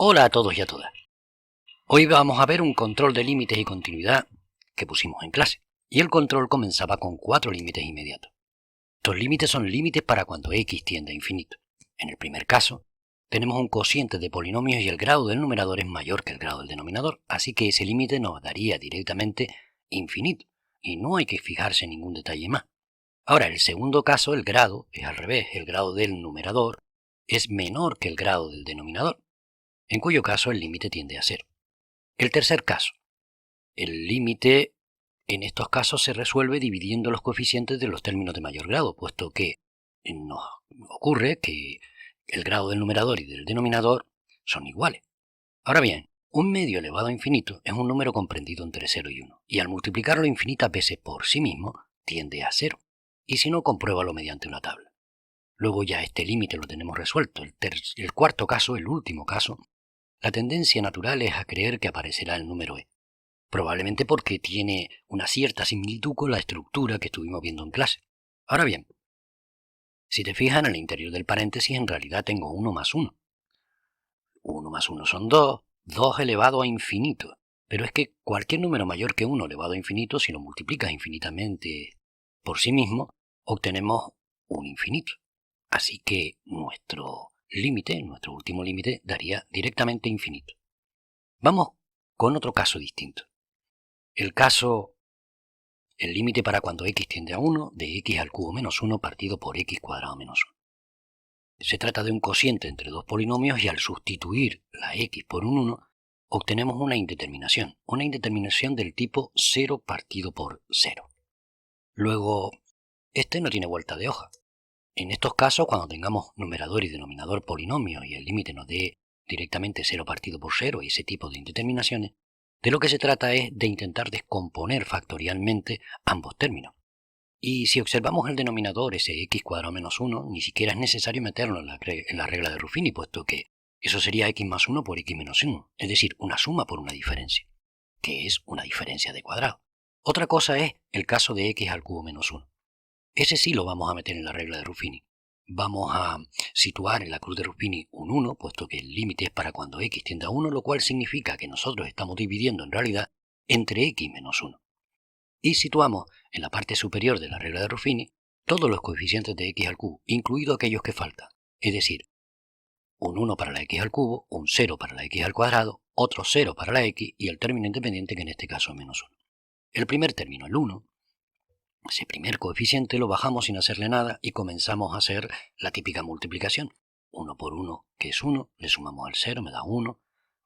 Hola a todos y a todas. Hoy vamos a ver un control de límites y continuidad que pusimos en clase. Y el control comenzaba con 4 límites inmediatos. Estos límites son límites para cuando x tiende a infinito. En el primer caso, tenemos un cociente de polinomios y el grado del numerador es mayor que el grado del denominador, así que ese límite nos daría directamente infinito, y no hay que fijarse en ningún detalle más. Ahora, el segundo caso, el grado, es al revés, el grado del numerador es menor que el grado del denominador, en cuyo caso el límite tiende a 0. El tercer caso, el límite en estos casos se resuelve dividiendo los coeficientes de los términos de mayor grado, puesto que nos ocurre que el grado del numerador y del denominador son iguales. Ahora bien, un medio elevado a infinito es un número comprendido entre 0 y 1, y al multiplicarlo infinitas veces por sí mismo tiende a 0, y si no, compruébalo mediante una tabla. Luego ya este límite lo tenemos resuelto. El cuarto caso, el último caso, la tendencia natural es a creer que aparecerá el número e, probablemente porque tiene una cierta similitud con la estructura que estuvimos viendo en clase. Ahora bien, si te fijas en el interior del paréntesis, en realidad tengo 1 más 1. 1 más 1 son 2, 2 elevado a infinito. Pero es que cualquier número mayor que 1 elevado a infinito, si lo multiplicas infinitamente por sí mismo, obtenemos un infinito. Así que nuestro límite, nuestro último límite, daría directamente infinito. Vamos con otro caso distinto. El límite para cuando x tiende a 1 de x al cubo menos 1 partido por x cuadrado menos 1. Se trata de un cociente entre dos polinomios y al sustituir la x por un 1 obtenemos una indeterminación del tipo 0 partido por 0. Luego, este no tiene vuelta de hoja. En estos casos, cuando tengamos numerador y denominador polinomios y el límite nos dé directamente 0 partido por 0 y ese tipo de indeterminaciones, de lo que se trata es de intentar descomponer factorialmente ambos términos. Y si observamos el denominador, ese x cuadrado menos 1, ni siquiera es necesario meterlo en la regla de Ruffini, puesto que eso sería x más 1 por x menos 1, es decir, una suma por una diferencia, que es una diferencia de cuadrado. Otra cosa es el caso de x al cubo menos 1. Ese sí lo vamos a meter en la regla de Ruffini. Vamos a situar en la cruz de Ruffini un 1, puesto que el límite es para cuando x tiende a 1, lo cual significa que nosotros estamos dividiendo en realidad entre x menos 1. Y situamos en la parte superior de la regla de Ruffini todos los coeficientes de x al cubo, incluidos aquellos que faltan, es decir, un 1 para la x al cubo, un 0 para la x al cuadrado, otro 0 para la x y el término independiente que en este caso es menos 1. El primer término, el 1, ese primer coeficiente lo bajamos sin hacerle nada y comenzamos a hacer la típica multiplicación. 1 por 1, que es 1, le sumamos al 0, me da 1,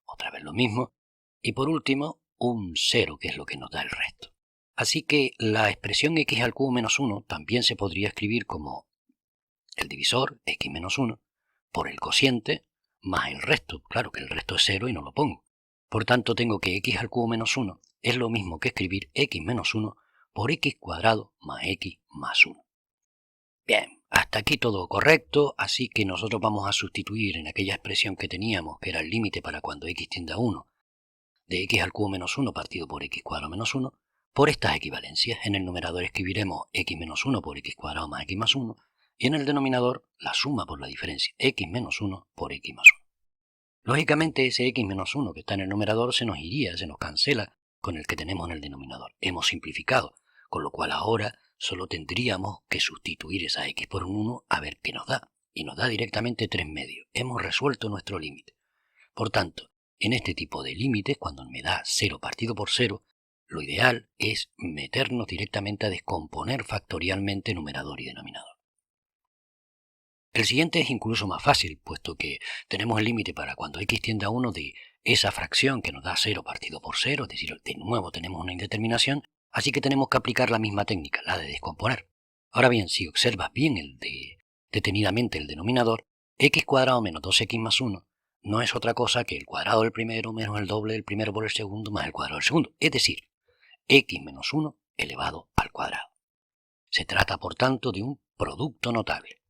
otra vez lo mismo, y por último, un 0, que es lo que nos da el resto. Así que la expresión x al cubo menos 1 también se podría escribir como el divisor, x menos 1, por el cociente más el resto. Claro que el resto es 0 y no lo pongo. Por tanto, tengo que x al cubo menos 1 es lo mismo que escribir x menos 1 por x cuadrado más x más 1. Bien, hasta aquí todo correcto, así que nosotros vamos a sustituir en aquella expresión que teníamos, que era el límite para cuando x tiende a 1, de x al cubo menos 1 partido por x cuadrado menos 1, por estas equivalencias. En el numerador escribiremos x menos 1 por x cuadrado más x más 1, y en el denominador la suma por la diferencia, x menos 1 por x más 1. Lógicamente ese x menos 1 que está en el numerador se nos iría, se nos cancela con el que tenemos en el denominador. Hemos simplificado, con lo cual ahora solo tendríamos que sustituir esa x por un 1 a ver qué nos da. Y nos da directamente 3 medios. Hemos resuelto nuestro límite. Por tanto, en este tipo de límites, cuando me da 0 partido por 0, lo ideal es meternos directamente a descomponer factorialmente numerador y denominador. El siguiente es incluso más fácil, puesto que tenemos el límite para cuando x tiende a 1 de esa fracción que nos da 0 partido por 0, es decir, de nuevo tenemos una indeterminación, así que tenemos que aplicar la misma técnica, la de descomponer. Ahora bien, si observas bien detenidamente el denominador, x cuadrado menos 2x más 1 no es otra cosa que el cuadrado del primero menos el doble del primero por el segundo más el cuadrado del segundo, es decir, x menos 1 elevado al cuadrado. Se trata, por tanto, de un producto notable.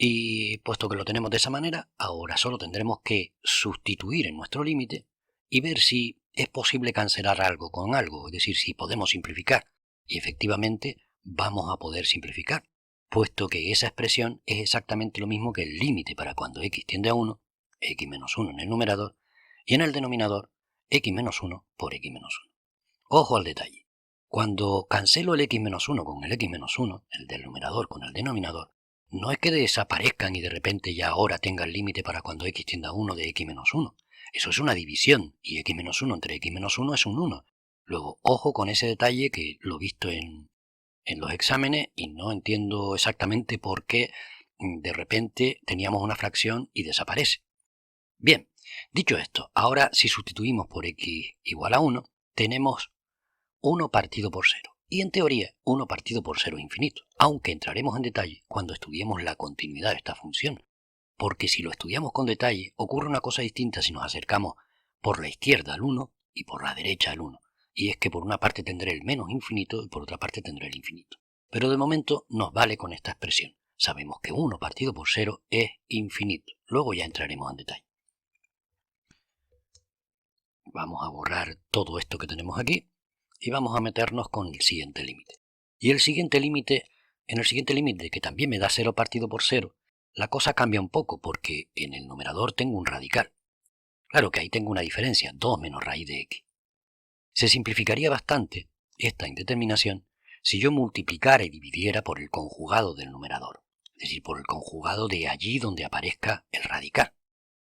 Y puesto que lo tenemos de esa manera, ahora solo tendremos que sustituir en nuestro límite y ver si es posible cancelar algo con algo, es decir, si podemos simplificar. Y efectivamente vamos a poder simplificar, puesto que esa expresión es exactamente lo mismo que el límite para cuando x tiende a 1 x menos 1 en el numerador y en el denominador x menos 1 por x menos 1. Ojo al detalle. Cuando cancelo el x menos 1 con el x menos 1, el del numerador con el denominador, no es que desaparezcan y de repente ya ahora tenga el límite para cuando x tienda a 1 de x menos 1. Eso es una división y x menos 1 entre x menos 1 es un 1. Luego, ojo con ese detalle que lo he visto en los exámenes y no entiendo exactamente por qué de repente teníamos una fracción y desaparece. Bien, dicho esto, ahora si sustituimos por x igual a 1, tenemos 1 partido por 0. Y en teoría, 1 partido por 0 es infinito, aunque entraremos en detalle cuando estudiemos la continuidad de esta función. Porque si lo estudiamos con detalle, ocurre una cosa distinta si nos acercamos por la izquierda al 1 y por la derecha al 1. Y es que por una parte tendré el menos infinito y por otra parte tendré el infinito. Pero de momento nos vale con esta expresión. Sabemos que 1 partido por 0 es infinito. Luego ya entraremos en detalle. Vamos a borrar todo esto que tenemos aquí y vamos a meternos con el siguiente límite. Y el siguiente límite, en el siguiente límite que también me da 0 partido por 0, la cosa cambia un poco porque en el numerador tengo un radical. Claro que ahí tengo una diferencia, 2 menos raíz de x. Se simplificaría bastante esta indeterminación si yo multiplicara y dividiera por el conjugado del numerador, es decir, por el conjugado de allí donde aparezca el radical.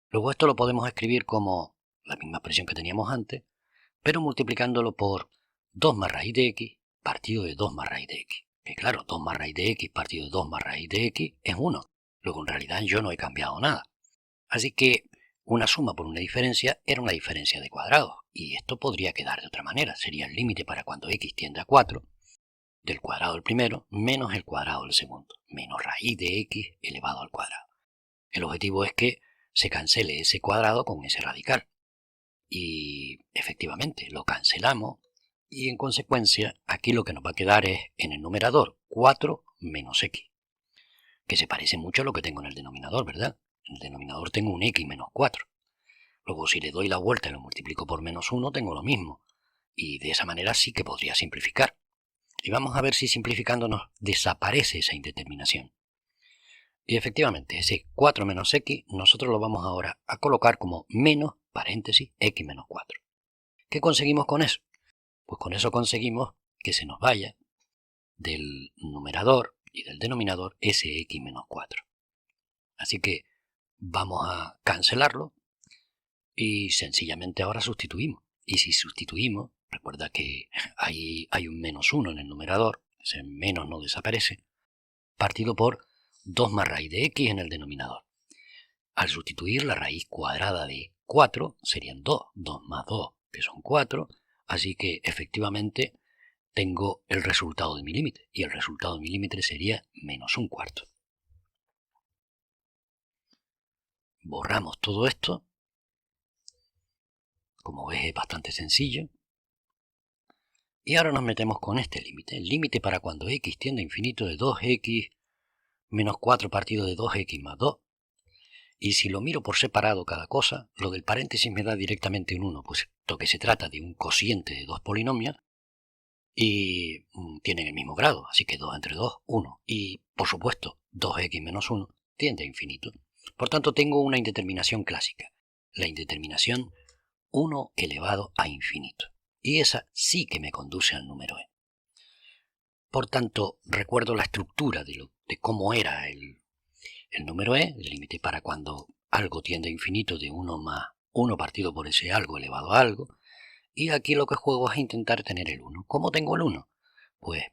Luego esto lo podemos escribir como la misma expresión que teníamos antes, pero multiplicándolo por 2 más raíz de x partido de 2 más raíz de x. Que claro, 2 más raíz de x partido de 2 más raíz de x es 1. Luego en realidad yo no he cambiado nada. Así que una suma por una diferencia era una diferencia de cuadrados. Y esto podría quedar de otra manera. Sería el límite para cuando x tiende a 4 del cuadrado del primero menos el cuadrado del segundo. Menos raíz de x elevado al cuadrado. El objetivo es que se cancele ese cuadrado con ese radical. Y efectivamente lo cancelamos y en consecuencia aquí lo que nos va a quedar es en el numerador 4 menos x, que se parece mucho a lo que tengo en el denominador, ¿verdad? En el denominador tengo un x menos 4. Luego si le doy la vuelta y lo multiplico por menos 1 tengo lo mismo. Y de esa manera sí que podría simplificar. Y vamos a ver si simplificándonos desaparece esa indeterminación. Y efectivamente ese 4 menos x nosotros lo vamos ahora a colocar como menos paréntesis x menos 4. ¿Qué conseguimos con eso? Pues con eso conseguimos que se nos vaya del numerador y del denominador ese x menos 4. Así que vamos a cancelarlo y sencillamente ahora sustituimos. Y si sustituimos, recuerda que hay un menos 1 en el numerador, ese menos no desaparece, partido por 2 más raíz de x en el denominador. Al sustituir la raíz cuadrada de 4 serían 2, 2 más 2, que son 4, así que efectivamente tengo el resultado de mi límite, y el resultado de mi límite sería menos un cuarto. Borramos todo esto, como ves es bastante sencillo, y ahora nos metemos con este límite, el límite para cuando x tiende a infinito de 2x menos 4 partido de 2x más 2. Y si lo miro por separado cada cosa, lo del paréntesis me da directamente un 1, puesto que se trata de un cociente de dos polinomios y tienen el mismo grado, así que 2 entre 2, 1. Y, por supuesto, 2x menos 1 tiende a infinito. Por tanto, tengo una indeterminación clásica, la indeterminación 1 elevado a infinito. Y esa sí que me conduce al número e. Por tanto, recuerdo la estructura de cómo era el número e, el límite para cuando algo tiende a infinito de 1 más 1 partido por ese algo elevado a algo. Y aquí lo que juego es intentar tener el 1. ¿Cómo tengo el 1? Pues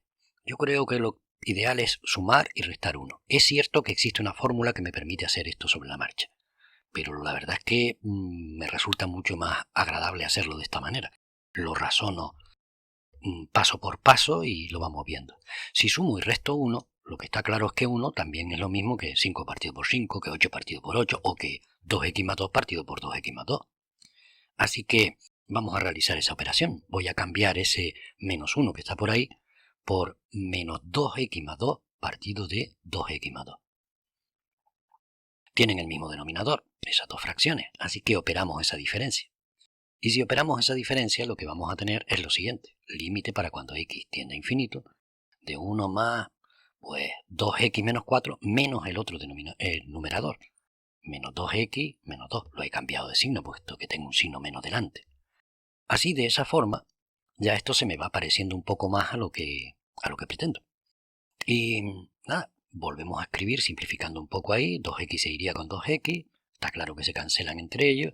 yo creo que lo ideal es sumar y restar 1. Es cierto que existe una fórmula que me permite hacer esto sobre la marcha, pero la verdad es que me resulta mucho más agradable hacerlo de esta manera. Lo razono paso por paso y lo vamos viendo. Si sumo y resto 1, lo que está claro es que 1 también es lo mismo que 5 partido por 5, que 8 partido por 8 o que 2x más 2 partido por 2x más 2. Así que vamos a realizar esa operación. Voy a cambiar ese menos 1 que está por ahí por menos 2x más 2 partido de 2x más 2. Tienen el mismo denominador, esas dos fracciones, así que operamos esa diferencia. Y si operamos esa diferencia, lo que vamos a tener es lo siguiente. Límite para cuando x tiende a infinito de 1 más pues 2x menos 4 menos el otro numerador, menos 2x menos 2. Lo he cambiado de signo, puesto que tengo un signo menos delante. Así, de esa forma, ya esto se me va pareciendo un poco más a lo que pretendo. Y nada, volvemos a escribir simplificando un poco ahí. 2x se iría con 2x. Está claro que se cancelan entre ellos.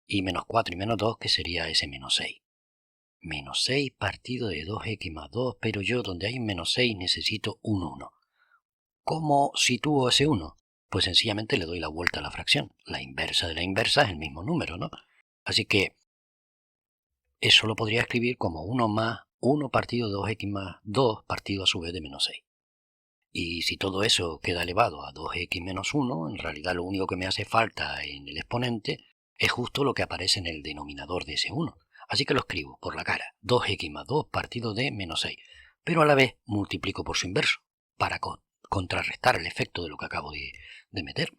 Y menos 4 y menos 2, que sería ese menos 6. Menos 6 partido de 2x más 2, pero yo donde hay un menos 6 necesito un 1. ¿Cómo sitúo ese 1? Pues sencillamente le doy la vuelta a la fracción. La inversa de la inversa es el mismo número, ¿no? Así que eso lo podría escribir como 1 más 1 partido de 2x más 2 partido a su vez de menos 6. Y si todo eso queda elevado a 2x menos 1, en realidad lo único que me hace falta en el exponente es justo lo que aparece en el denominador de ese 1. Así que lo escribo por la cara, 2x más 2 partido de menos 6. Pero a la vez multiplico por su inverso, para contrarrestar el efecto de lo que acabo de meter.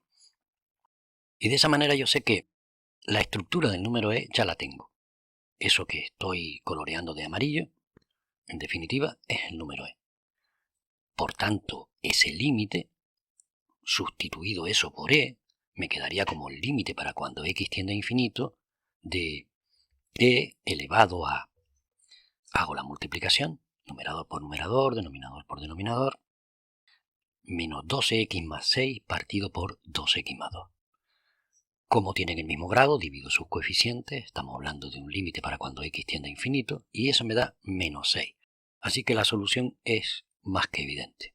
Y de esa manera yo sé que la estructura del número e ya la tengo. Eso que estoy coloreando de amarillo, en definitiva, es el número e. Por tanto, ese límite, sustituido eso por e, me quedaría como el límite para cuando x tiende a infinito de e elevado a, hago la multiplicación, numerador por numerador, denominador por denominador, menos 12x más 6 partido por 2x más 2. Como tienen el mismo grado, divido sus coeficientes, estamos hablando de un límite para cuando x tiende a infinito, y eso me da menos 6. Así que la solución es más que evidente.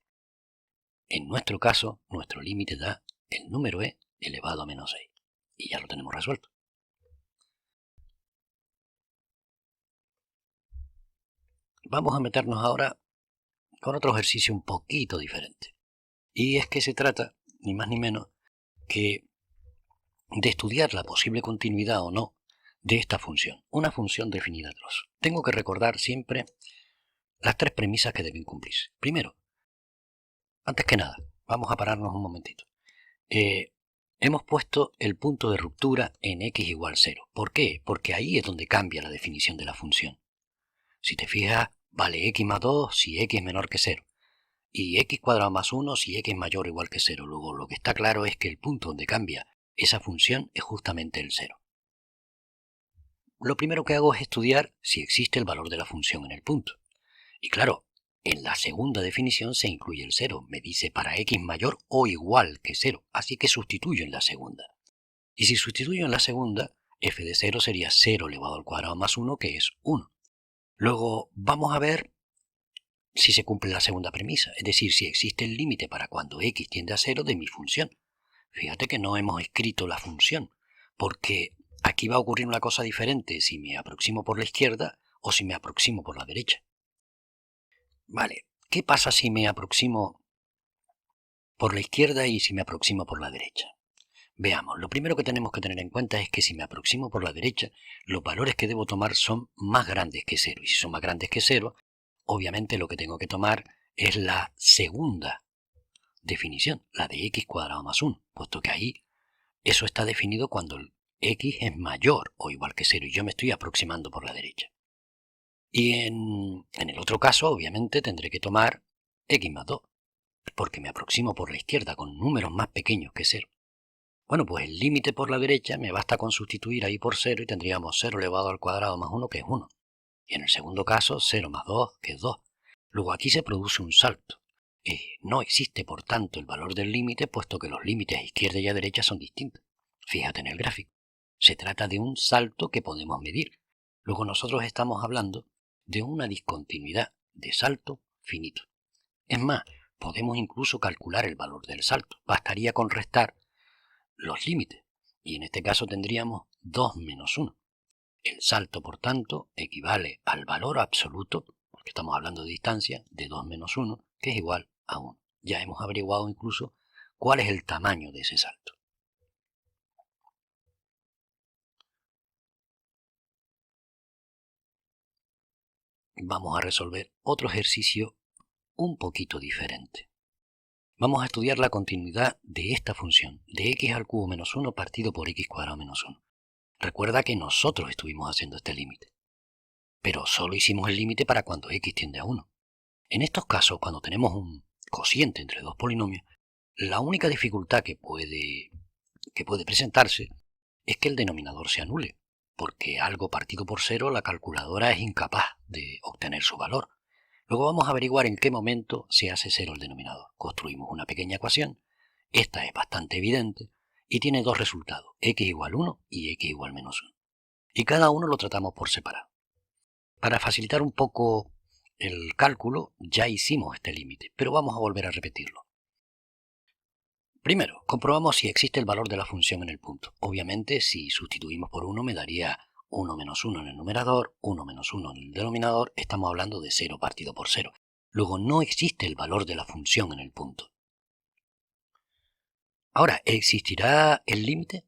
En nuestro caso, nuestro límite da el número e elevado a menos 6. Y ya lo tenemos resuelto. Vamos a meternos ahora con otro ejercicio un poquito diferente. Y es que se trata, ni más ni menos, que de estudiar la posible continuidad o no de esta función, una función definida a trozos. Tengo que recordar siempre las tres premisas que deben cumplirse. Primero, antes que nada, vamos a pararnos un momentito. Hemos puesto el punto de ruptura en x igual 0. ¿Por qué? Porque ahí es donde cambia la definición de la función. Si te fijas, vale x más 2 si x es menor que 0. Y x cuadrado más 1 si x es mayor o igual que 0. Luego, lo que está claro es que el punto donde cambia esa función es justamente el 0. Lo primero que hago es estudiar si existe el valor de la función en el punto. Y claro, en la segunda definición se incluye el 0. Me dice para x mayor o igual que 0. Así que sustituyo en la segunda. Y si sustituyo en la segunda, f de 0 sería 0 elevado al cuadrado más 1, que es 1. Luego vamos a ver si se cumple la segunda premisa, es decir, si existe el límite para cuando x tiende a 0 de mi función. Fíjate que no hemos escrito la función, porque aquí va a ocurrir una cosa diferente si me aproximo por la izquierda o si me aproximo por la derecha. Vale, ¿qué pasa si me aproximo por la izquierda y si me aproximo por la derecha? Veamos, lo primero que tenemos que tener en cuenta es que si me aproximo por la derecha, los valores que debo tomar son más grandes que 0. Y si son más grandes que 0, obviamente lo que tengo que tomar es la segunda definición, la de x cuadrado más 1, puesto que ahí eso está definido cuando el x es mayor o igual que 0 y yo me estoy aproximando por la derecha. Y en el otro caso, obviamente, tendré que tomar x más 2, porque me aproximo por la izquierda con números más pequeños que 0. Bueno, pues el límite por la derecha me basta con sustituir ahí por 0 y tendríamos 0 elevado al cuadrado más 1, que es 1. Y en el segundo caso, 0 más 2, que es 2. Luego aquí se produce un salto. No existe, por tanto, el valor del límite, puesto que los límites a izquierda y a derecha son distintos. Fíjate en el gráfico. Se trata de un salto que podemos medir. Luego nosotros estamos hablando de una discontinuidad de salto finito. Es más, podemos incluso calcular el valor del salto. Bastaría con restar los límites. Y en este caso tendríamos 2 menos 1. El salto, por tanto, equivale al valor absoluto, porque estamos hablando de distancia, de 2 menos 1, que es igual a 1. Ya hemos averiguado incluso cuál es el tamaño de ese salto. Vamos a resolver otro ejercicio un poquito diferente. Vamos a estudiar la continuidad de esta función, de x al cubo menos 1 partido por x cuadrado menos 1. Recuerda que nosotros estuvimos haciendo este límite, pero solo hicimos el límite para cuando x tiende a 1. En estos casos, cuando tenemos un cociente entre dos polinomios, la única dificultad que puede que puede presentarse es que el denominador se anule, porque algo partido por cero la calculadora es incapaz de obtener su valor. Luego vamos a averiguar en qué momento se hace cero el denominador. Construimos una pequeña ecuación, esta es bastante evidente, y tiene dos resultados, x igual 1 y x igual menos 1. Y cada uno lo tratamos por separado. Para facilitar un poco el cálculo, ya hicimos este límite, pero vamos a volver a repetirlo. Primero, comprobamos si existe el valor de la función en el punto. Obviamente, si sustituimos por 1 me daría 1 menos 1 en el numerador, 1 menos 1 en el denominador, estamos hablando de 0 partido por 0. Luego, no existe el valor de la función en el punto. Ahora, ¿existirá el límite?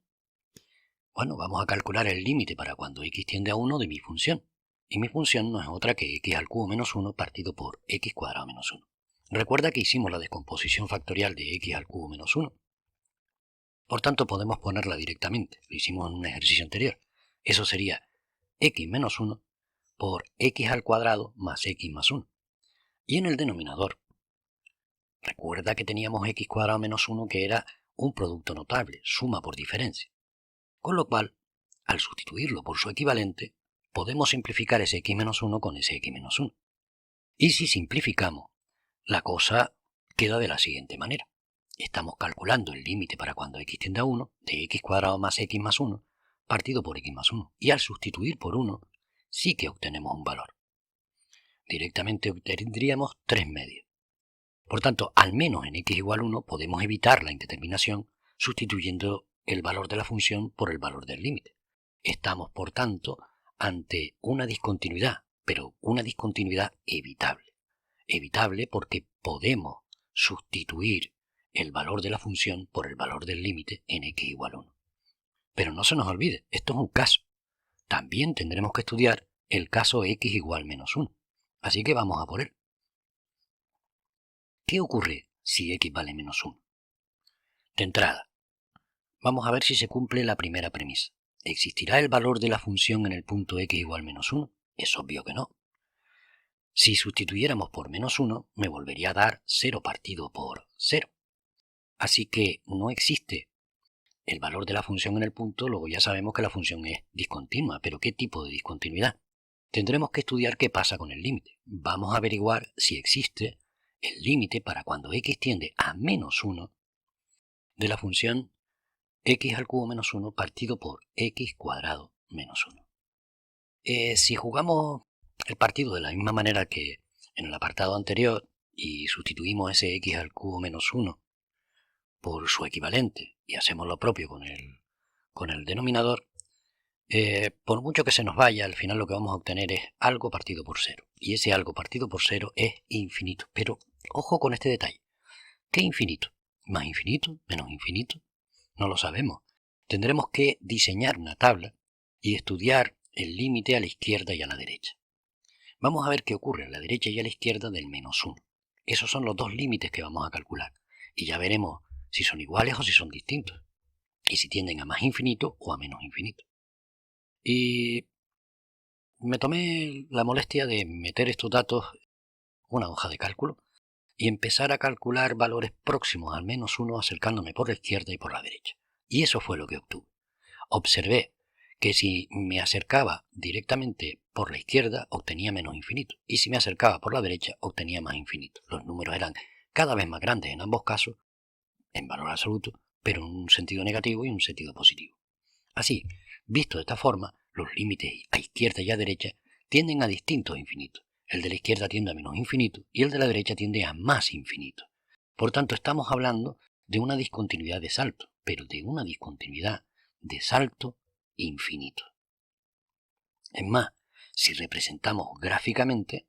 Bueno, vamos a calcular el límite para cuando x tiende a 1 de mi función. Y mi función no es otra que x al cubo menos 1 partido por x cuadrado menos 1. Recuerda que hicimos la descomposición factorial de x al cubo menos 1. Por tanto, podemos ponerla directamente. Lo hicimos en un ejercicio anterior. Eso sería x menos 1 por x al cuadrado más x más 1. Y en el denominador, recuerda que teníamos x cuadrado menos 1 que era un producto notable, suma por diferencia. Con lo cual, al sustituirlo por su equivalente, podemos simplificar ese x menos 1 con ese x menos 1. Y si simplificamos, la cosa queda de la siguiente manera. Estamos calculando el límite para cuando x tiende a 1 de x cuadrado más x más 1 partido por x más 1. Y al sustituir por 1, sí que obtenemos un valor. Directamente obtendríamos 3 medios. Por tanto, al menos en x igual 1 podemos evitar la indeterminación sustituyendo el valor de la función por el valor del límite. Estamos, por tanto, ante una discontinuidad, pero una discontinuidad evitable. Evitable porque podemos sustituir el valor de la función por el valor del límite en x igual 1. Pero no se nos olvide, esto es un caso. También tendremos que estudiar el caso x igual menos 1. Así que vamos a por él. ¿Qué ocurre si x vale menos 1? De entrada, vamos a ver si se cumple la primera premisa. ¿Existirá el valor de la función en el punto x igual menos 1? Es obvio que no. Si sustituyéramos por menos 1, me volvería a dar 0 partido por 0. Así que no existe el valor de la función en el punto, luego ya sabemos que la función es discontinua. ¿Pero qué tipo de discontinuidad? Tendremos que estudiar qué pasa con el límite. Vamos a averiguar si existe el límite para cuando x tiende a menos 1 de la función x al cubo menos 1 partido por x cuadrado menos 1. Si jugamos el partido de la misma manera que en el apartado anterior y sustituimos ese x al cubo menos 1 por su equivalente y hacemos lo propio con el denominador, por mucho que se nos vaya, al final lo que vamos a obtener es algo partido por 0. Y ese algo partido por 0 es infinito. Pero ojo con este detalle. ¿Qué infinito? ¿Más infinito? ¿Menos infinito? No lo sabemos. Tendremos que diseñar una tabla y estudiar el límite a la izquierda y a la derecha. Vamos a ver qué ocurre a la derecha y a la izquierda del menos 1. Esos son los dos límites que vamos a calcular. Y ya veremos si son iguales o si son distintos. Y si tienden a más infinito o a menos infinito. Y me tomé la molestia de meter estos datos en una hoja de cálculo y empezar a calcular valores próximos al menos 1 acercándome por la izquierda y por la derecha. Y eso fue lo que obtuve. Observé que si me acercaba directamente por la izquierda obtenía menos infinito y si me acercaba por la derecha obtenía más infinito. Los números eran cada vez más grandes en ambos casos, en valor absoluto, pero en un sentido negativo y en un sentido positivo. Así, visto de esta forma, los límites a izquierda y a derecha tienden a distintos infinitos. El de la izquierda tiende a menos infinito y el de la derecha tiende a más infinito. Por tanto, estamos hablando de una discontinuidad de salto, pero de una discontinuidad de salto infinito. Es más, si representamos gráficamente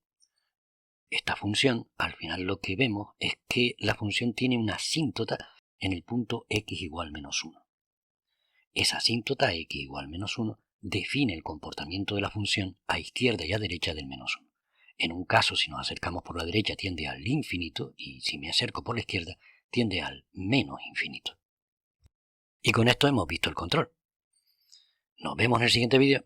esta función, al final lo que vemos es que la función tiene una asíntota en el punto x igual menos 1. Esa asíntota x igual menos 1 define el comportamiento de la función a izquierda y a derecha del menos 1. En un caso, si nos acercamos por la derecha, tiende al infinito, y si me acerco por la izquierda, tiende al menos infinito. Y con esto hemos visto el control. Nos vemos en el siguiente vídeo.